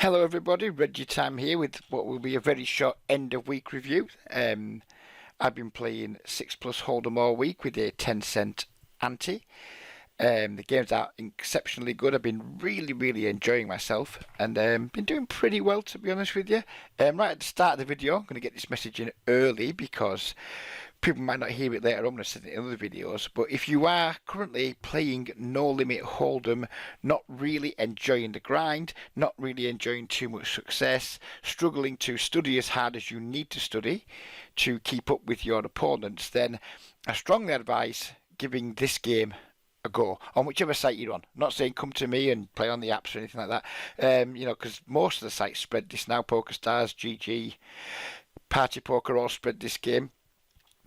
Hello everybody, Reggie Time here with what will be a very short end of week review. I've been playing 6 plus Hold'em all week with a 10-cent ante. The games are exceptionally good. I've been really enjoying myself and been doing pretty well, to be honest with you. Right at the start of the video, I'm going to get this message in early because people might not hear it later on when I send it in other videos. But if you are currently playing No Limit Hold'em, not really enjoying the grind, not really enjoying too much success, struggling to study as hard as you need to study to keep up with your opponents, then I strongly advise giving this game a go on whichever site you're on. Not saying come to me and play on the apps or anything like that. Because most of the sites spread this now. PokerStars, GG, Party Poker all spread this game.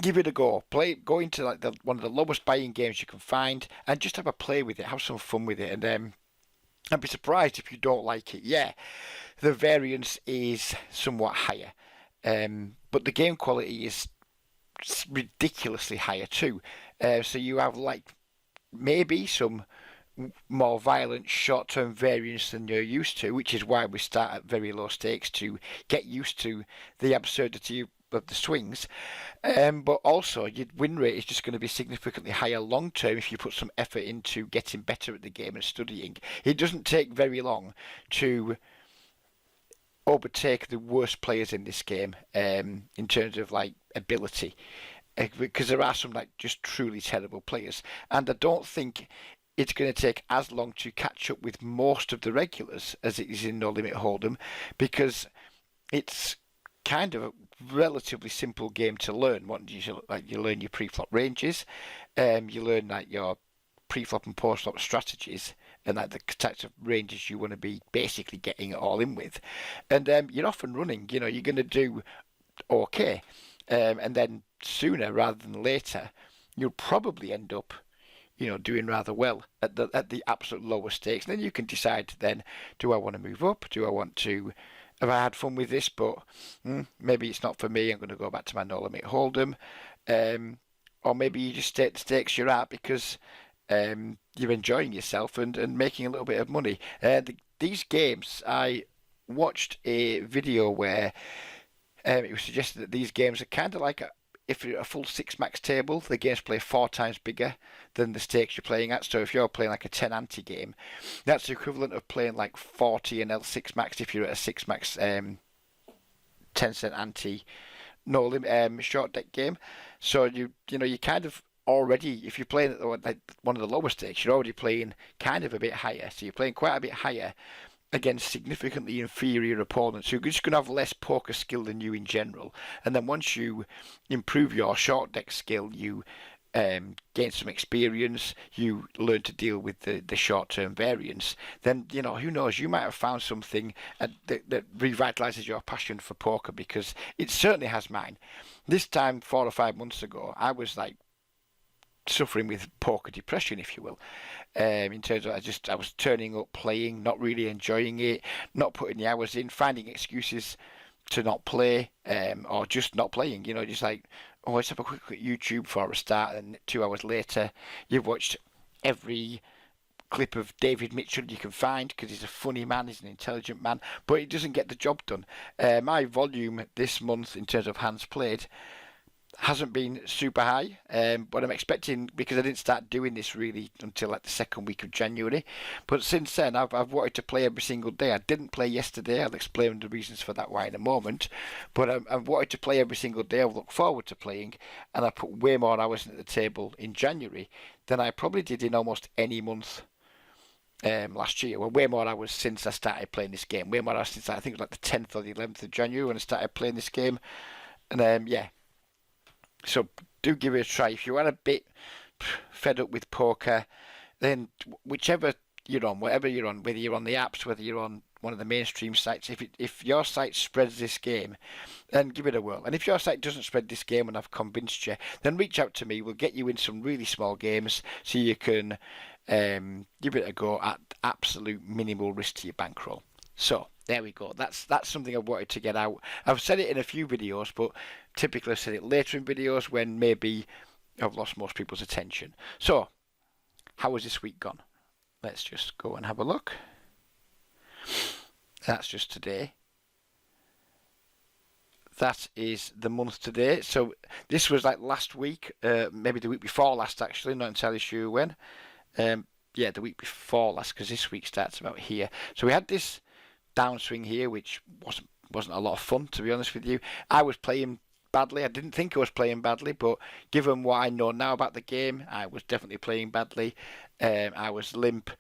Give it a go. Go into like one of the lowest buying games you can find, and just have a play with it. Have some fun with it, and I'd be surprised if you don't like it. Yeah, the variance is somewhat higher, but the game quality is ridiculously higher too. So you have like maybe some more violent short-term variance than you're used to, which is why we start at very low stakes to get used to the absurdity of the swings. But also your win rate is just going to be significantly higher long term if you put some effort into getting better at the game and studying. It doesn't take very long to overtake the worst players in this game in terms of like ability, because there are some like just truly terrible players, and I don't think it's going to take as long to catch up with most of the regulars as it is in No Limit Hold'em, because it's kind of a relatively simple game to learn. You learn your pre-flop ranges, you learn like your pre-flop and post-flop strategies, and like the types of ranges you want to be basically getting it all in with, and you're off and running. You're going to do okay, and then sooner rather than later, you'll probably end up doing rather well at the absolute lowest stakes. And then you can decide then, do I want to move up? Do I want to have I had fun with this, but maybe it's not for me. I'm going to go back to my No Limit Hold'em, or maybe you just stay at the stakes you're at because you're enjoying yourself and making a little bit of money. These games, I watched a video where it was suggested that these games are kind of like if you're a full six max table, the games play 4 times bigger than the stakes you're playing at. So if you're playing like a 10 ante game, that's the equivalent of playing like 40 and L6 max if you're at a 6 max 10-cent ante no limit short deck game. So you kind of already, if you're playing at like one of the lower stakes, you're already playing kind of a bit higher. So you're playing quite a bit higher against significantly inferior opponents who are just going to have less poker skill than you in general. And then once you improve your short deck skill, you gain some experience, you learn to deal with the short-term variance, then, who knows, you might have found something that revitalizes your passion for poker, because it certainly has mine. This time, 4 or 5 months ago, I was like suffering with poker depression, if you will, in terms of I was turning up, playing, not really enjoying it, not putting the hours in, finding excuses to not play, or just not playing. Just like, oh, let's have a quick YouTube for a start, and 2 hours later, you've watched every clip of David Mitchell you can find because he's a funny man, he's an intelligent man, but he doesn't get the job done. My volume this month in terms of hands played hasn't been super high, but I'm expecting, because I didn't start doing this really until like the second week of January. But since then, I've wanted to play every single day. I didn't play yesterday. I'll explain the reasons for that why in a moment. But I've wanted to play every single day. I've looked forward to playing, and I put way more hours at the table in January than I probably did in almost any month last year. Well, way more hours since I started playing this game. Way more hours since I think it was like the 10th or the 11th of January when I started playing this game. And yeah. So do give it a try. If you are a bit fed up with poker, then whichever you're on, whatever you're on, whether you're on the apps, whether you're on one of the mainstream sites, if your site spreads this game, then give it a whirl. And if your site doesn't spread this game and I've convinced you, then reach out to me. We'll get you in some really small games so you can give it a go at absolute minimal risk to your bankroll. So there we go. That's something I wanted to get out. I've said it in a few videos, but typically I said it later in videos when maybe I've lost most people's attention. So, how has this week gone? Let's just go and have a look. That's just today. That is the month today. So this was like last week, maybe the week before last actually, not entirely sure when. Yeah, the week before last, because this week starts about here. So we had this downswing here, which wasn't a lot of fun, to be honest with you. I was playing badly. I didn't think I was playing badly, but given what I know now about the game, I was definitely playing badly. I was limp.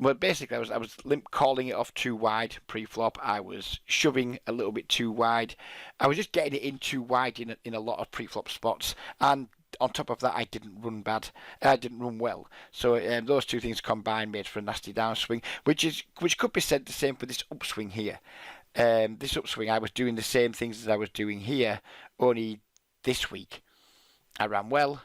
Well, basically, I was limp calling it off too wide pre-flop. I was shoving a little bit too wide. I was just getting it in too wide in a lot of pre-flop spots, and on top of that, I didn't run bad. I didn't run well. So those two things combined made for a nasty downswing, which could be said the same for this upswing here. This upswing, I was doing the same things as I was doing here, only this week I ran well.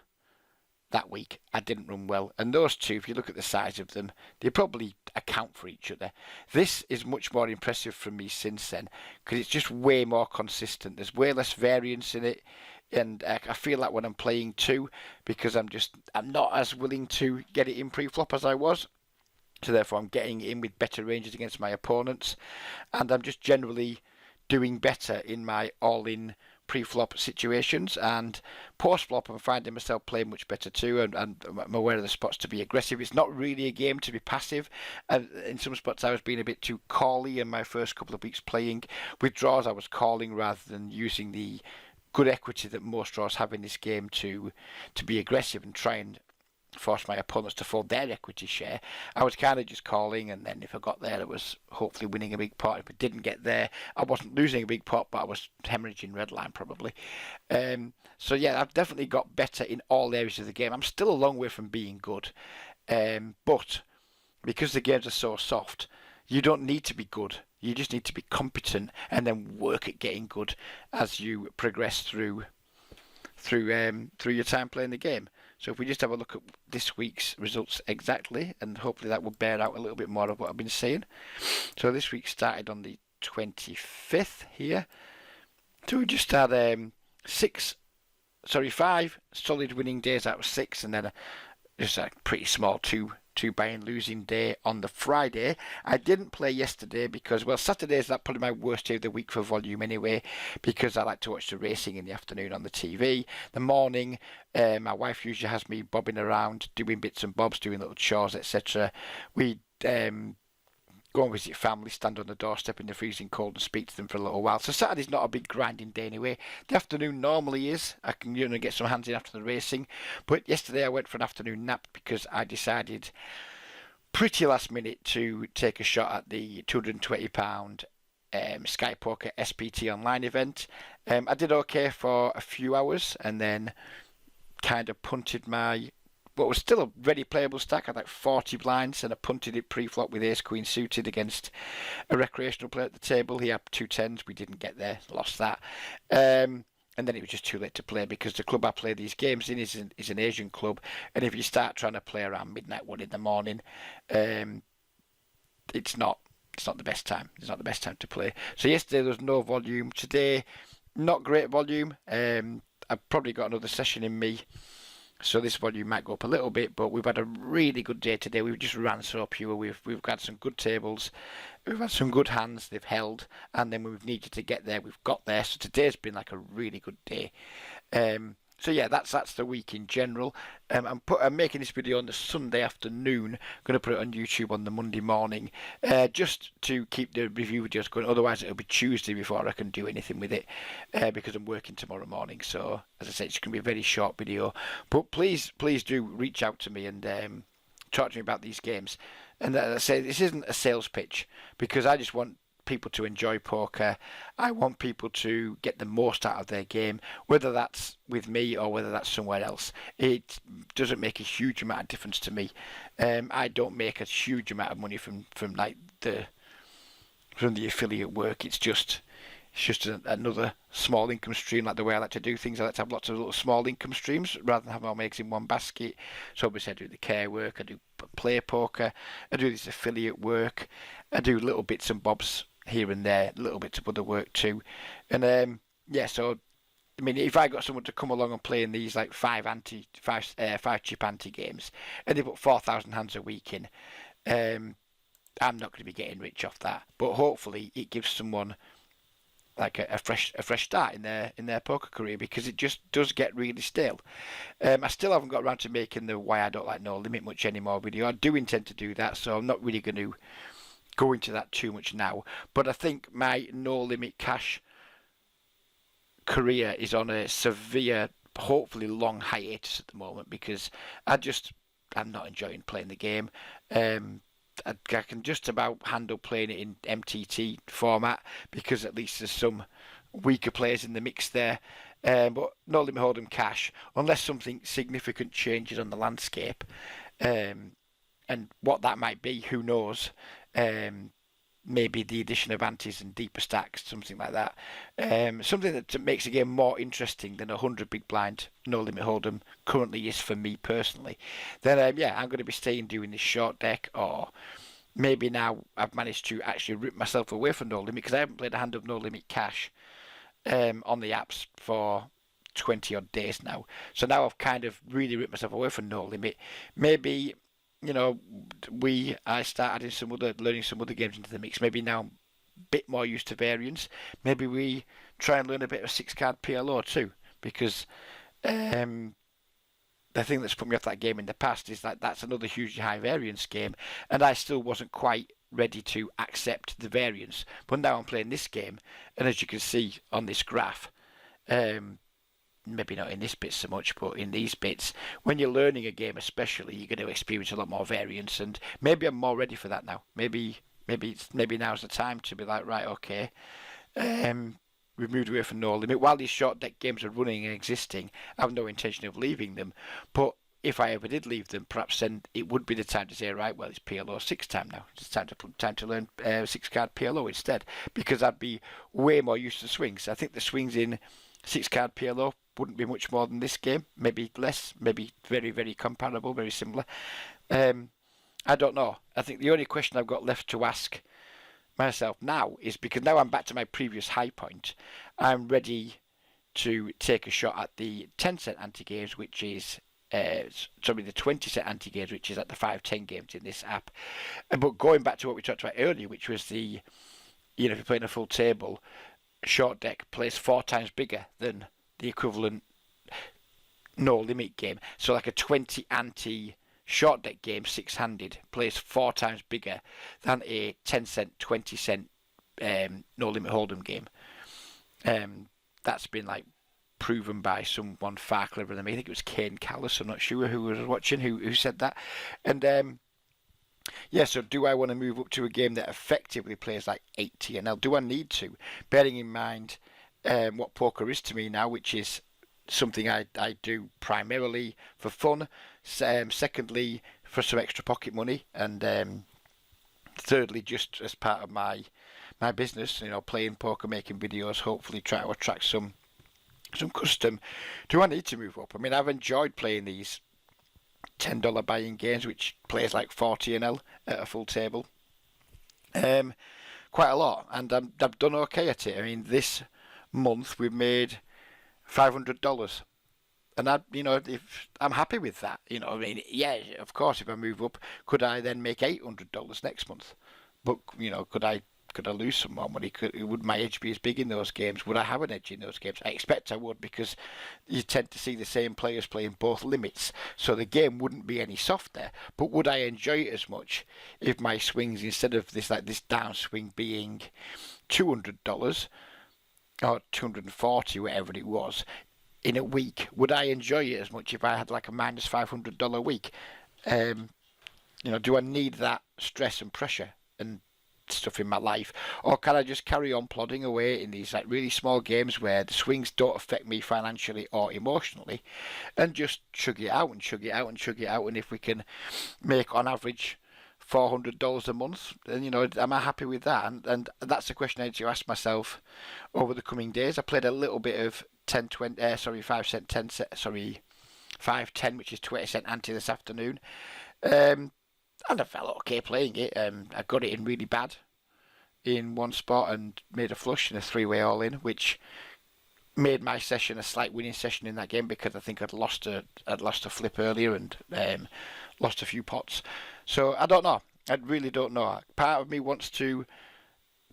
That week I didn't run well, and those two, if you look at the size of them, they probably account for each other. This is much more impressive from me since then, because it's just way more consistent. There's way less variance in it, and I feel like when I'm playing two, because I'm not as willing to get it in pre-flop as I was. So therefore I'm getting in with better ranges against my opponents, and I'm just generally doing better in my all-in pre-flop situations, and post-flop I'm finding myself playing much better too, and I'm aware of the spots to be aggressive. It's not really a game to be passive, and in some spots I was being a bit too cally in my first couple of weeks playing. With draws I was calling rather than using the good equity that most draws have in this game to be aggressive and try and force my opponents to fold their equity share. I was kind of just calling, and then if I got there, I was hopefully winning a big pot. If I didn't get there, I wasn't losing a big pot, but I was hemorrhaging red line probably. So yeah, I've definitely got better in all areas of the game. I'm still a long way from being good, but because the games are so soft, you don't need to be good. You just need to be competent and then work at getting good as you progress through your time playing the game. So if we just have a look at this week's results exactly, and hopefully that will bear out a little bit more of what I've been saying. So this week started on the 25th here. So we just had five solid winning days out of six, and then just a pretty small two buying losing day on the Friday. I didn't play yesterday because, well, Saturday is probably my worst day of the week for volume anyway, because I like to watch the racing in the afternoon on the TV. The morning, my wife usually has me bobbing around, doing bits and bobs, doing little chores, etc. We go and visit family, stand on the doorstep in the freezing cold and speak to them for a little while. So Saturday's not a big grinding day anyway. The afternoon normally is. I can get some hands in after the racing. But yesterday I went for an afternoon nap because I decided pretty last minute to take a shot at the £220 Sky Poker SPT online event. I did okay for a few hours and then kind of punted my what was still a very playable stack. I had like 40 blinds, and I punted it pre-flop with ace queen suited against a recreational player at the table. He had two tens. We didn't get there, lost that. And then it was just too late to play because the club I play these games in is an Asian club, and if you start trying to play around midnight 1 in the morning, it's not the best time. It's not the best time to play. So yesterday there was no volume. Today, not great volume. I've probably got another session in me. So this volume might go up a little bit, but we've had a really good day today. We've just ran so pure. We've got some good tables. We've had some good hands. They've held, and then we've needed to get there. We've got there. So today's been like a really good day. So yeah, that's the week in general. I'm making this video on the Sunday afternoon. I'm going to put it on YouTube on the Monday morning, just to keep the review videos going. Otherwise, it'll be Tuesday before I can do anything with it, because I'm working tomorrow morning. So as I said, it's going to be a very short video. But please do reach out to me and talk to me about these games. And as I say, this isn't a sales pitch, because I just want people to enjoy poker. I want people to get the most out of their game, whether that's with me or whether that's somewhere else. It doesn't make a huge amount of difference to me. I don't make a huge amount of money from like the affiliate work. It's just another small income stream, like the way I like to do things. I like to have lots of little small income streams rather than have all my eggs in one basket. So obviously I do the care work, I do play poker, I do this affiliate work, I do little bits and bobs here and there, little bits of other work too. And yeah, so I mean, if I got someone to come along and play in these like five chip ante games, and they put 4,000 hands a week in, I'm not going to be getting rich off that. But hopefully it gives someone like a fresh start in their poker career, because it just does get really stale. I still haven't got around to making the why I don't like No Limit much anymore video. I do intend to do that, so I'm not really going to go into that too much now. But I think my No Limit Cash career is on a severe, hopefully long hiatus at the moment, because I'm not enjoying playing the game. I can just about handle playing it in MTT format, because at least there's some weaker players in the mix there. But No Limit Hold'em Cash, unless something significant changes on the landscape, and what that might be, who knows? Maybe the addition of antes and deeper stacks, something like that. Something that makes the game more interesting than 100 big blind No Limit Hold'em currently is for me personally. Then I'm going to be staying doing this short deck, or maybe now I've managed to actually rip myself away from No Limit, because I haven't played a hand of No Limit Cash on the apps for 20 odd days now. So now I've kind of really ripped myself away from No Limit. Maybe, I start adding learning some other games into the mix. Maybe now I'm a bit more used to variants. Maybe we try and learn a bit of 6-card PLO too, because the thing that's put me off that game in the past is that that's another hugely high variance game, and I still wasn't quite ready to accept the variance. But now I'm playing this game, and as you can see on this graph, maybe not in this bit so much, but in these bits, when you're learning a game especially, you're going to experience a lot more variance, and maybe I'm more ready for that now. Maybe now's the time to be like, right, okay, we've moved away from No Limit. While these short deck games are running and existing, I have no intention of leaving them, but if I ever did leave them, perhaps then it would be the time to say, right, well, it's PLO 6 time now. It's time to learn 6-card PLO instead, because I'd be way more used to swings. I think the swings in 6-card PLO wouldn't be much more than this game, maybe less, maybe very, very comparable, very similar. I don't know. I think the only question I've got left to ask myself now is, because now I'm back to my previous high point, I'm ready to take a shot at the 10-cent anti-games, which is the 20-cent anti-games, which is at the 5-10 games in this app. But going back to what we talked about earlier, which was if you're playing a full table, short deck plays 4 times bigger than the equivalent No Limit game. So like a 20 ante short deck game, 6-handed, plays 4 times bigger than a 10-cent, 20-cent No Limit Hold'em game. That's been proven by someone far cleverer than me. I think it was Kane Callis, I'm not sure who was watching, who said that. And so do I want to move up to a game that effectively plays like 8 TNL? Do I need to? Bearing in mind what poker is to me now, which is something I do primarily for fun, secondly for some extra pocket money, and thirdly just as part of my business, playing poker, making videos, hopefully try to attract some custom. Do I need to move up? I mean, I've enjoyed playing these $10 buy-in games, which plays like 40 NL at a full table, quite a lot, and I've done okay at it. I mean, this month we've made $500, and if I'm happy with that, I mean, yeah, of course, if I move up, could I then make $800 next month? But could I lose some more money? Would my edge be as big in those games? Would I have an edge in those games? I expect I would, because you tend to see the same players playing both limits, so the game wouldn't be any softer. But would I enjoy it as much if my swings, instead of this downswing being $200 or $240, whatever it was, in a week, would I enjoy it as much if I had like a minus $500 week? Do I need that stress and pressure and stuff in my life, or can I just carry on plodding away in these really small games where the swings don't affect me financially or emotionally, and just chug it out and chug it out and chug it out? And if we can make on average $400 a month, then am I happy with that? And that's a question I need to ask myself over the coming days. I played a little bit of 5 cent 10 cent, 5-10, which is 20-cent ante this afternoon. And I felt okay playing it. I got it in really bad in one spot and made a flush in a 3-way all-in, which made my session a slight winning session in that game, because I think I'd lost a flip earlier and lost a few pots. So I don't know. I really don't know. Part of me wants to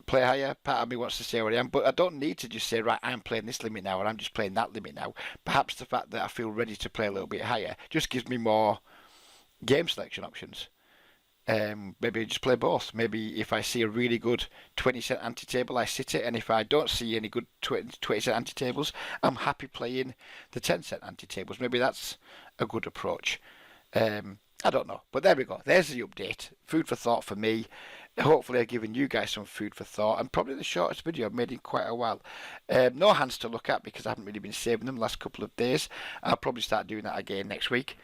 play higher, part of me wants to stay where I am, but I don't need to just say, right, I'm playing this limit now and I'm just playing that limit now. Perhaps the fact that I feel ready to play a little bit higher just gives me more game selection options. Maybe just play both. Maybe if I see a really good 20-cent anti-table, I sit it, and if I don't see any good 20-cent anti-tables, I'm happy playing the 10-cent anti-tables. Maybe that's a good approach. I don't know, but there we go. There's the update. Food for thought for me. Hopefully I've given you guys some food for thought, and probably the shortest video I've made in quite a while. No hands to look at because I haven't really been saving them the last couple of days. I'll probably start doing that again next week.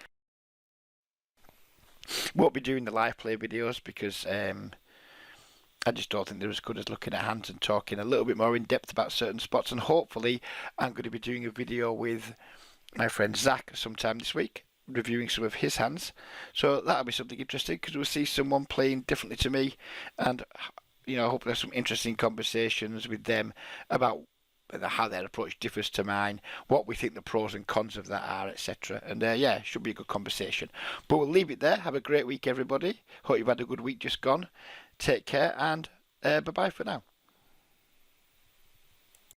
Won't be doing the live play videos because I just don't think they're as good as looking at hands and talking a little bit more in depth about certain spots. And hopefully I'm going to be doing a video with my friend Zach sometime this week, reviewing some of his hands. So that'll be something interesting because we'll see someone playing differently to me, and hopefully have some interesting conversations with them about how their approach differs to mine, what we think the pros and cons of that are, etc. And yeah, should be a good conversation. But we'll leave it there. Have a great week, everybody. Hope you've had a good week just gone. Take care, and bye-bye for now.